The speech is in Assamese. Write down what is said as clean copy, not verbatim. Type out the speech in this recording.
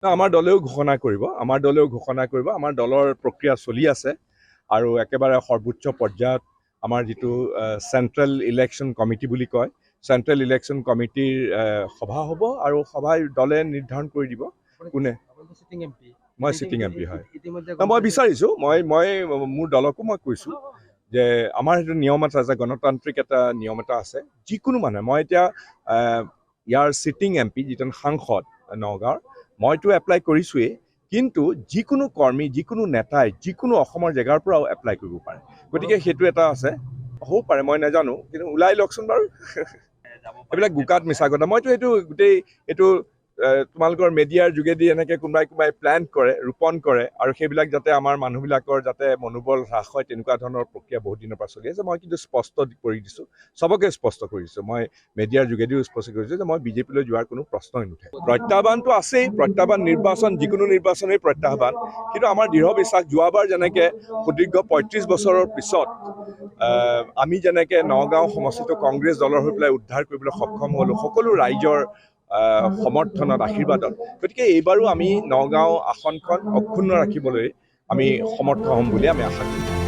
আমাৰ দলেও ঘোষণা কৰিব আমাৰ দলৰ প্ৰক্ৰিয়া চলি আছে আৰু একেবাৰে সৰ্বোচ্চ পৰ্যায়ত আমাৰ যিটো চেণ্ট্ৰেল ইলেকশ্যন কমিটি বুলি কয় চেণ্ট্ৰেল ইলেকশ্যন কমিটিৰ সভা হ'ব আৰু সভাই দলে নিৰ্ধাৰণ কৰি দিব কোনে মই চিটিং এম পি হয় মই বিচাৰিছোঁ মই মোৰ দলকো মই কৈছোঁ যে আমাৰ সেইটো নিয়ম এটা আছে গণতান্ত্ৰিক এটা নিয়ম এটা আছে যিকোনো মানুহে মই এতিয়া ইয়াৰ চিটিং এম পি যিজন সাংসদ নগাঁৱৰ মইতো এপ্লাই কৰিছোঁৱেই কিন্তু যিকোনো কৰ্মী যিকোনো নেতাই যিকোনো অসমৰ জেগাৰ পৰাও এপ্লাই কৰিব পাৰে গতিকে সেইটো এটা আছে হ'ব পাৰে মই নাজানো কিন্তু ওলাই লওকচোন বাৰু এইবিলাক গোকাত মিছা কথা মইতো এইটো গোটেই এইটো তোমালোকৰ মিডিয়াৰ যোগেদি এনেকৈ কোনোবাই প্লেন কৰে ৰোপণ কৰে আৰু সেইবিলাক যাতে আমাৰ মানুহবিলাকৰ যাতে মনোবল হ্ৰাস হয় তেনেকুৱা ধৰণৰ প্ৰক্ৰিয়া বহুত দিনৰ পৰা চলি আছে মই কিন্তু স্পষ্ট কৰি দিছোঁ চবকে স্পষ্ট কৰি দিছোঁ মই মিডিয়াৰ যোগেদিও স্পষ্ট কৰিছোঁ যে মই বিজেপিলৈ যোৱাৰ কোনো প্ৰশ্নই নুঠে প্ৰত্যাহ্বানটো আছেই প্ৰত্যাহ্বান নিৰ্বাচন যিকোনো নিৰ্বাচনেই প্ৰত্যাহ্বান কিন্তু আমাৰ দৃঢ় বিশ্বাস যোৱাবাৰ যেনেকৈ সুদীৰ্ঘ ৩৫ বছৰৰ পিছত আমি যেনেকৈ নগাঁও সমষ্টিটো কংগ্ৰেছ দলৰ হৈ পেলাই উদ্ধাৰ কৰিবলৈ সক্ষম হ'লোঁ সকলো ৰাইজৰ সমৰ্থনত আশীৰ্বাদত গতিকে এইবাৰো আমি নগাঁও আসনখন অক্ষুণ্ণ ৰাখিবলৈ আমি সমৰ্থ হ'ম বুলি আমি আশা কৰোঁ